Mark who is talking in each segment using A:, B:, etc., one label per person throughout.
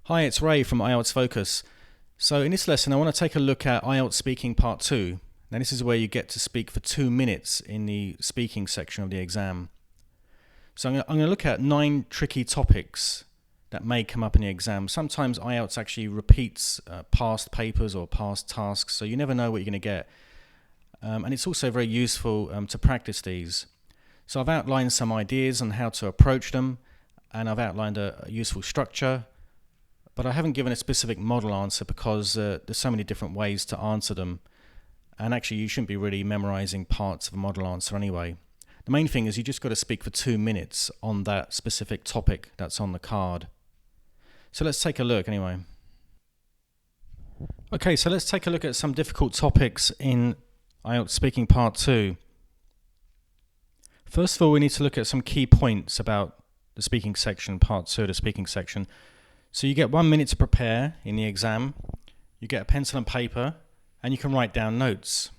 A: Hi, it's Ray from IELTS Focus. So in this lesson, I want to take a look at IELTS Speaking Part 2. Now this is where you get to speak for 2 minutes in the speaking section of the exam. So I'm going to look at 9 tricky topics that may come up in the exam. Sometimes IELTS actually repeats past papers or past tasks, so you never know what you're going to get. And it's also very useful to practice these. So I've outlined some ideas on how to approach them, and I've outlined a useful structure. But I haven't given a specific model answer because there's so many different ways to answer them. And actually, you shouldn't be really memorizing parts of a model answer anyway. The main thing is you just got to speak for 2 minutes on that specific topic that's on the card. So let's take a look anyway. Okay, so let's take a look at some difficult topics in IELTS Speaking Part 2. First of all, we need to look at some key points about the speaking section, Part 2 of the speaking section. So you get 1 minute to prepare in the exam, you get a pencil and paper, and you can write down notes.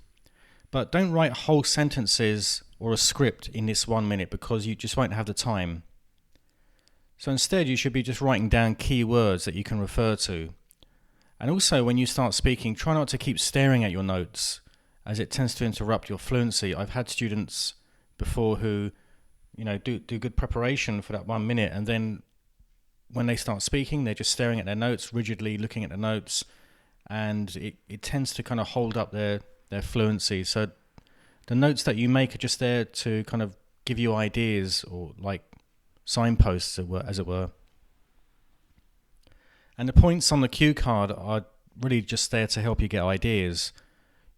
A: But don't write whole sentences or a script in this 1 minute because you just won't have the time. So instead you should be just writing down key words that you can refer to. And also when you start speaking, try not to keep staring at your notes as it tends to interrupt your fluency. I've had students before who do good preparation for that 1 minute, and then when they start speaking, they're just staring at their notes, rigidly looking at the notes, and it tends to kind of hold up their fluency. So the notes that you make are just there to kind of give you ideas, or like signposts, as it were. And the points on the cue card are really just there to help you get ideas.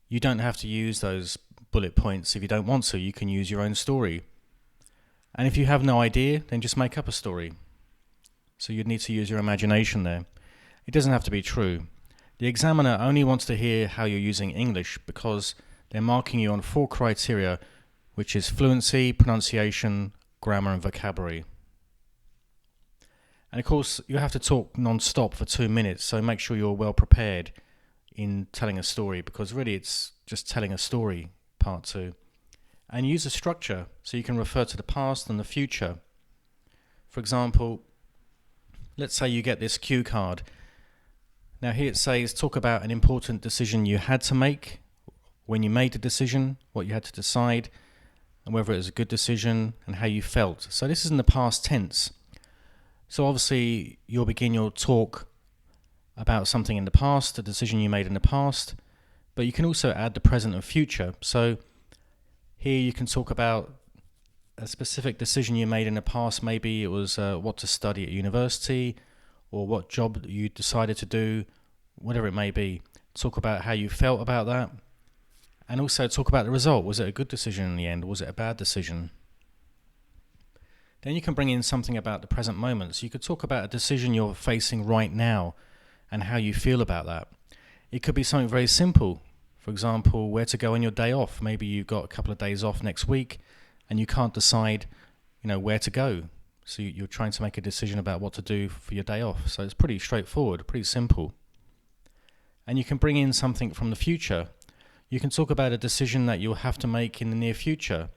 A: You don't have to use those bullet points if you don't want to. You can use your own story. And if you have no idea, then just make up a story. So you'd need to use your imagination there. It doesn't have to be true. The examiner only wants to hear how you're using English because they're marking you on 4 criteria, which is fluency, pronunciation, grammar and vocabulary. And of course, you have to talk non-stop for 2 minutes, so make sure you're well prepared in telling a story, because really it's just telling a story, part 2. And use a structure so you can refer to the past and the future. For example, let's say you get this cue card. Now here it says, talk about an important decision you had to make, when you made the decision, what you had to decide, and whether it was a good decision and how you felt. So this is in the past tense. So obviously you'll begin your talk about something in the past, a decision you made in the past, but you can also add the present and future. So here you can talk about a specific decision you made in the past. Maybe it was what to study at university, or what job you decided to do, whatever it may be. Talk about how you felt about that, and also talk about the result. Was it a good decision in the end, or was it a bad decision? Then you can bring in something about the present moment. So you could talk about a decision you're facing right now and how you feel about that. It could be something very simple. For example, where to go on your day off. Maybe you've got a couple of days off next week and you can't decide, where to go. So you're trying to make a decision about what to do for your day off. So it's pretty straightforward, pretty simple. And you can bring in something from the future. You can talk about a decision that you'll have to make in the near future,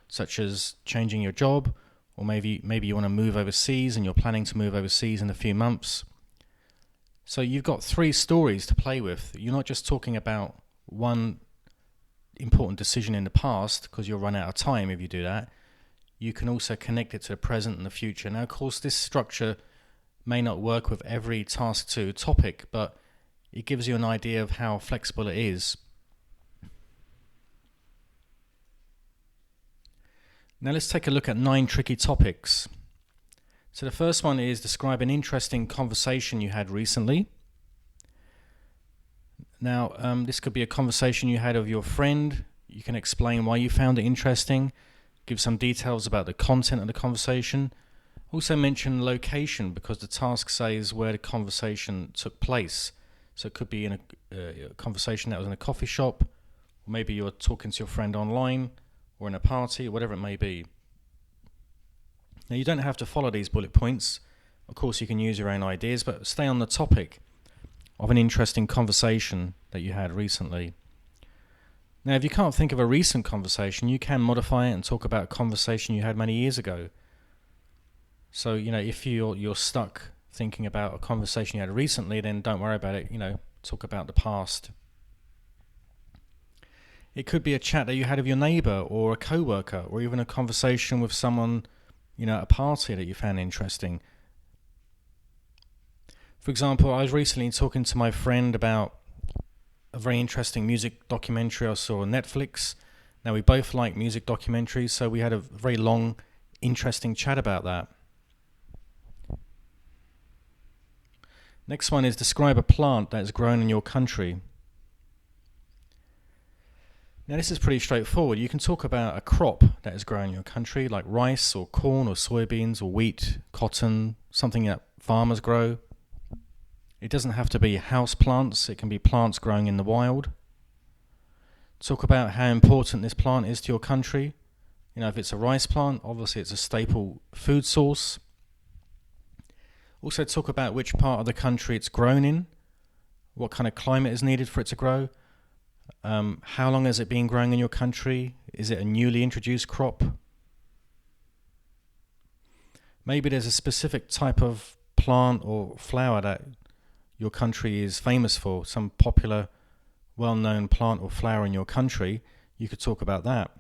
A: such as changing your job, or maybe you want to move overseas and you're planning to move overseas in a few months. So you've got 3 stories to play with. You're not just talking about one important decision in the past, because you'll run out of time if you do that. You can also connect it to the present and the future. Now, of course, this structure may not work with every Task 2 topic, but it gives you an idea of how flexible it is. Now let's take a look at 9 tricky topics. So the first one is describe an interesting conversation you had recently. Now, this could be a conversation you had with your friend. You can explain why you found it interesting, give some details about the content of the conversation. Also mention location, because the task says where the conversation took place. So it could be in a conversation that was in a coffee shop, or maybe you're talking to your friend online, or in a party, or whatever it may be. Now, you don't have to follow these bullet points. Of course, you can use your own ideas, but stay on the topic of an interesting conversation that you had recently. Now, if you can't think of a recent conversation, you can modify it and talk about a conversation you had many years ago. So, if you're stuck thinking about a conversation you had recently, then don't worry about it. Talk about the past. It could be a chat that you had with your neighbour or a co-worker, or even a conversation with someone, at a party that you found interesting. For example, I was recently talking to my friend about a very interesting music documentary I saw on Netflix. Now, we both like music documentaries, so we had a very long, interesting chat about that. Next one is describe a plant that is grown in your country. Now, this is pretty straightforward. You can talk about a crop that is grown in your country, like rice or corn or soybeans or wheat, cotton, something that farmers grow. It doesn't have to be house plants. It can be plants growing in the wild. Talk about how important this plant is to your country. If it's a rice plant, obviously it's a staple food source. Also talk about which part of the country it's grown in, what kind of climate is needed for it to grow. How long has it been growing in your country? Is it a newly introduced crop? Maybe there's a specific type of plant or flower that your country is famous for, some popular, well-known plant or flower in your country. You could talk about that.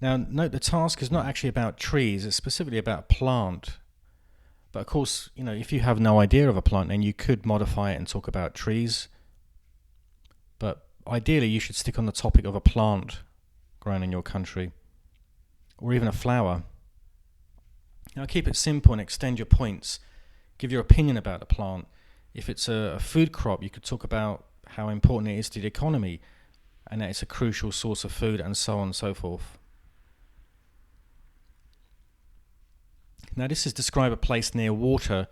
A: Now, note the task is not actually about trees, it's specifically about a plant. But of course, if you have no idea of a plant, then you could modify it and talk about trees. But ideally, you should stick on the topic of a plant grown in your country, or even a flower. Now, keep it simple and extend your points. Give your opinion about the plant. If it's a food crop, you could talk about how important it is to the economy and that it's a crucial source of food, and so on and so forth. Now, this is describe a place near water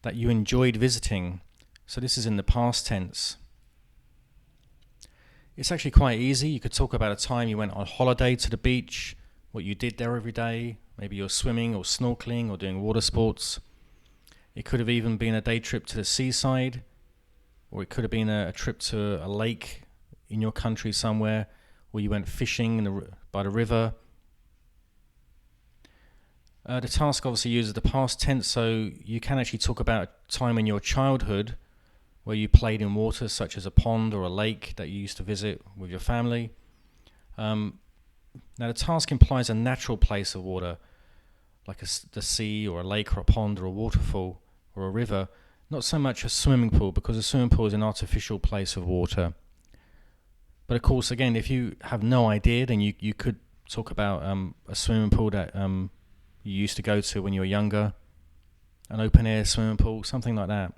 A: that you enjoyed visiting. So this is in the past tense. It's actually quite easy. You could talk about a time you went on holiday to the beach, what you did there every day. Maybe you're swimming or snorkeling or doing water sports. It could have even been a day trip to the seaside, or it could have been a trip to a lake in your country somewhere, where you went fishing by the river. The task obviously uses the past tense, so you can actually talk about a time in your childhood where you played in water, such as a pond or a lake that you used to visit with your family. Now, the task implies a natural place of water, like the sea or a lake or a pond or a waterfall or a river, not so much a swimming pool, because a swimming pool is an artificial place of water. But of course, again, if you have no idea, then you could talk about a swimming pool that you used to go to when you were younger, an open-air swimming pool, something like that.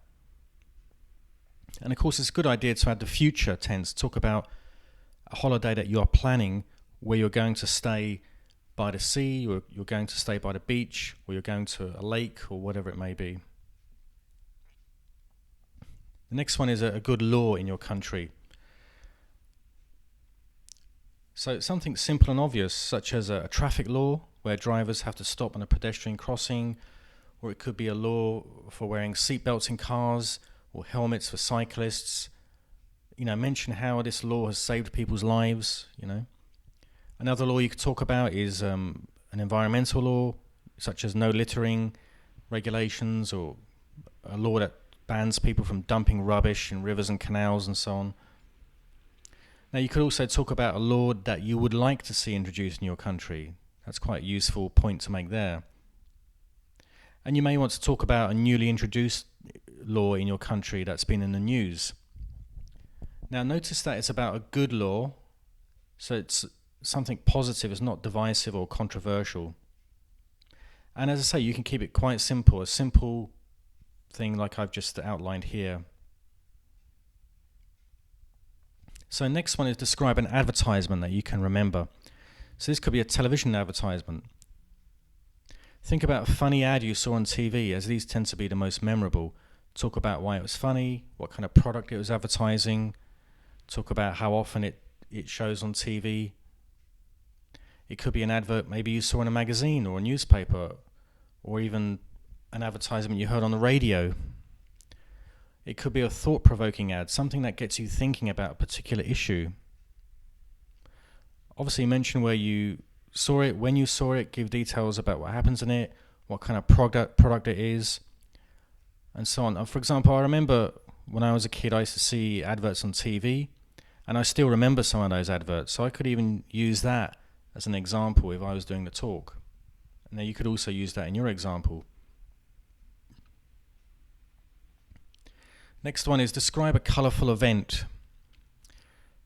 A: And of course, it's a good idea to add the future tense. Talk about a holiday that you are planning where you're going to stay by the sea, or you're going to stay by the beach, or you're going to a lake, or whatever it may be. The next one is a good law in your country. So something simple and obvious, such as a traffic law, where drivers have to stop on a pedestrian crossing, or it could be a law for wearing seatbelts in cars, or helmets for cyclists. Mention how this law has saved people's lives. Another law you could talk about is an environmental law, such as no littering regulations, or a law that bans people from dumping rubbish in rivers and canals and so on. Now, you could also talk about a law that you would like to see introduced in your country. That's quite a useful point to make there. And you may want to talk about a newly introduced law in your country that's been in the news. Now, notice that it's about a good law, so it's something positive, it's not divisive or controversial. And as I say, you can keep it quite simple, a simple thing like I've just outlined here. So next one is describe an advertisement that you can remember. So this could be a television advertisement. Think about a funny ad you saw on TV, as these tend to be the most memorable. Talk about why it was funny, what kind of product it was advertising. Talk about how often it shows on TV. It could be an advert maybe you saw in a magazine or a newspaper, or even an advertisement you heard on the radio. It could be a thought-provoking ad, something that gets you thinking about a particular issue. Obviously, mention where you saw it, when you saw it, give details about what happens in it, what kind of product it is, and so on. For example, I remember when I was a kid, I used to see adverts on TV, and I still remember some of those adverts, so I could even use that as an example if I was doing the talk. Now you could also use that in your example. Next one is describe a colourful event.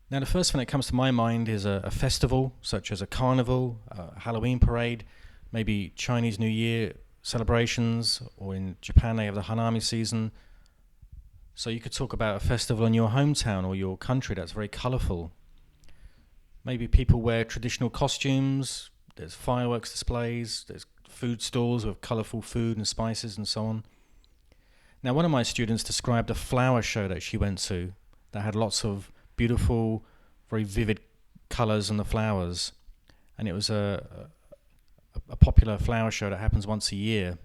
A: Now the first thing that comes to my mind is a festival, such as a carnival, a Halloween parade, maybe Chinese New Year celebrations, or in Japan they have the Hanami season. So you could talk about a festival in your hometown or your country that's very colourful. Maybe people wear traditional costumes, there's fireworks displays, there's food stalls with colourful food and spices and so on. Now one of my students described a flower show that she went to that had lots of beautiful, very vivid colours on the flowers, and it was a popular flower show that happens once a year.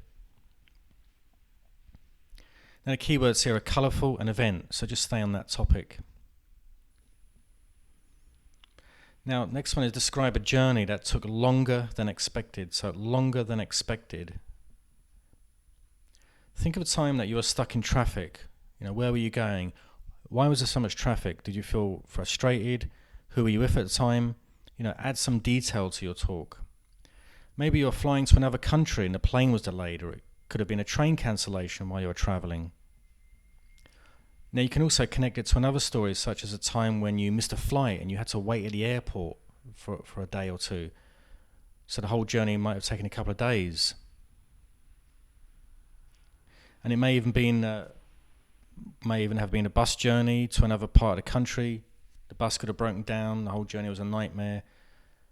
A: Now the keywords here are colourful and event, so just stay on that topic. Now next one is describe a journey that took longer than expected, so longer than expected. Think of a time that you were stuck in traffic. Where were you going? Why was there so much traffic? Did you feel frustrated? Who were you with at the time? Add some detail to your talk. Maybe you're flying to another country and the plane was delayed, or it could have been a train cancellation while you were traveling. Now you can also connect it to another story, such as a time when you missed a flight and you had to wait at the airport for a day or two. So the whole journey might have taken a couple of days. And it may even have been a bus journey to another part of the country. The bus could have broken down, the whole journey was a nightmare.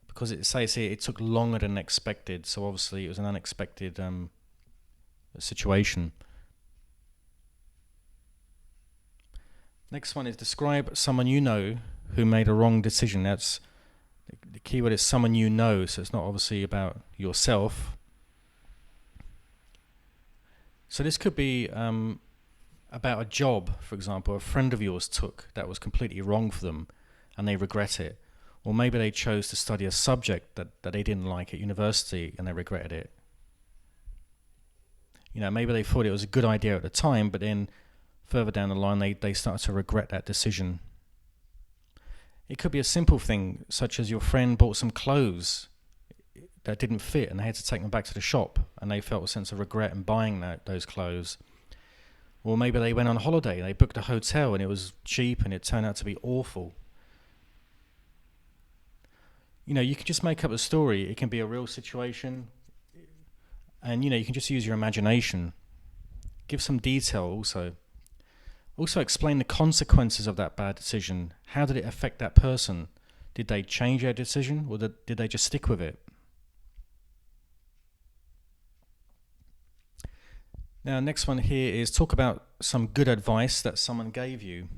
A: Because it says here it took longer than expected, so obviously it was an unexpected situation. Next one is describe someone you know who made a wrong decision. That's the keyword is someone you know, so it's not obviously about yourself. So this could be about a job, for example, a friend of yours took that was completely wrong for them and they regret it. Or maybe they chose to study a subject that they didn't like at university and they regretted it. Maybe they thought it was a good idea at the time, but then further down the line they started to regret that decision. It could be a simple thing, such as your friend bought some clothes that didn't fit and they had to take them back to the shop and they felt a sense of regret in buying those clothes. Or maybe they went on holiday, they booked a hotel and it was cheap and it turned out to be awful. You can just make up a story. It can be a real situation, and you can just use your imagination. Give some detail also. Also explain the consequences of that bad decision. How did it affect that person? Did they change their decision, or did they just stick with it? Now, next one here is talk about some good advice that someone gave you.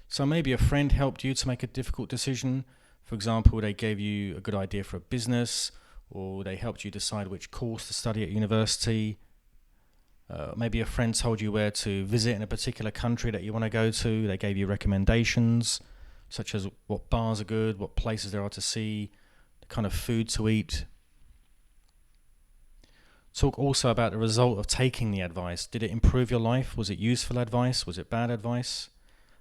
A: So maybe a friend helped you to make a difficult decision. For example, they gave you a good idea for a business, or they helped you decide which course to study at university. Maybe a friend told you where to visit in a particular country that you want to go to. They gave you recommendations, such as what bars are good, what places there are to see, the kind of food to eat. Talk also about the result of taking the advice. Did it improve your life? Was it useful advice? Was it bad advice?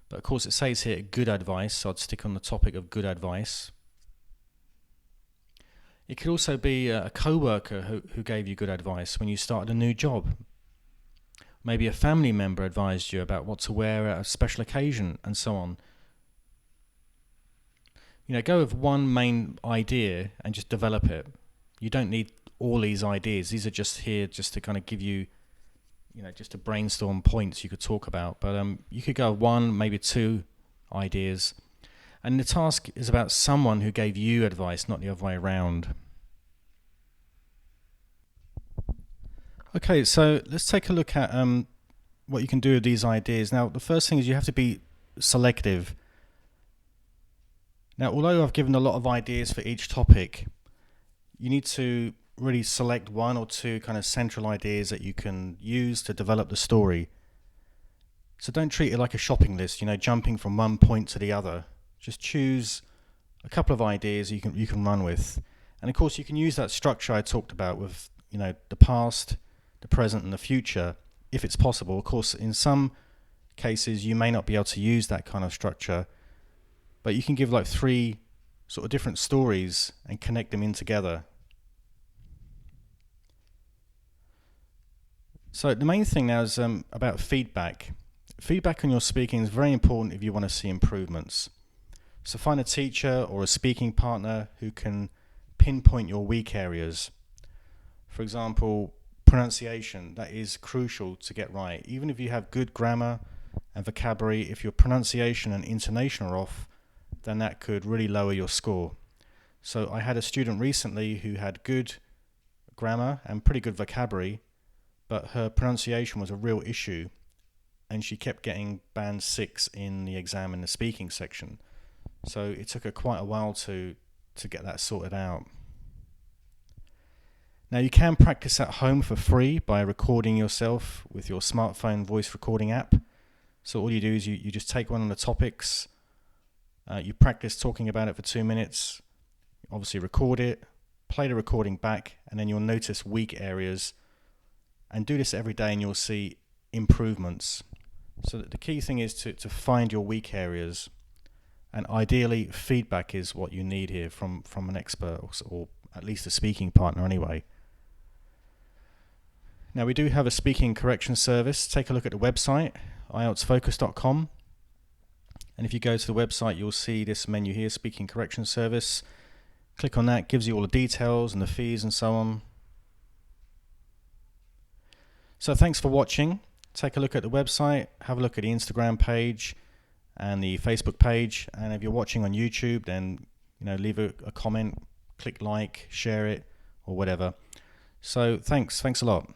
A: But of course it says here good advice, so I'd stick on the topic of good advice. It could also be a co-worker who gave you good advice when you started a new job. Maybe a family member advised you about what to wear at a special occasion and so on. Go with one main idea and just develop it. You don't need all these ideas. These are just here just to kind of give you just to brainstorm points you could talk about. But you could go one, maybe two ideas. And the task is about someone who gave you advice, not the other way around. Okay, so let's take a look at what you can do with these ideas. Now, the first thing is you have to be selective. Now, although I've given a lot of ideas for each topic, you need to really select one or two kind of central ideas that you can use to develop the story. So don't treat it like a shopping list, jumping from one point to the other. Just choose a couple of ideas you can run with. And of course you can use that structure I talked about with, the past, the present and the future, if it's possible. Of course, in some cases you may not be able to use that kind of structure, but you can give like 3 sort of different stories and connect them in together. So the main thing now is about feedback. Feedback on your speaking is very important if you want to see improvements. So find a teacher or a speaking partner who can pinpoint your weak areas. For example, pronunciation, that is crucial to get right. Even if you have good grammar and vocabulary, if your pronunciation and intonation are off, then that could really lower your score. So I had a student recently who had good grammar and pretty good vocabulary, but her pronunciation was a real issue, and she kept getting band 6 in the exam in the speaking section. So it took her quite a while to get that sorted out. Now you can practice at home for free by recording yourself with your smartphone voice recording app. So all you do is you just take one of the topics, you practice talking about it for 2 minutes, obviously record it, play the recording back, and then you'll notice weak areas, and do this every day and you'll see improvements. So the key thing is to find your weak areas, and ideally feedback is what you need here from an expert or at least a speaking partner anyway. Now we do have a speaking correction service. Take a look at the website, IELTSfocus.com, and if you go to the website you'll see this menu here, speaking correction service. Click on that, gives you all the details and the fees and so on. So thanks for watching. Take a look at the website, have a look at the Instagram page and the Facebook page, and if you're watching on YouTube, then leave a comment, click like, share it, or whatever. So thanks a lot.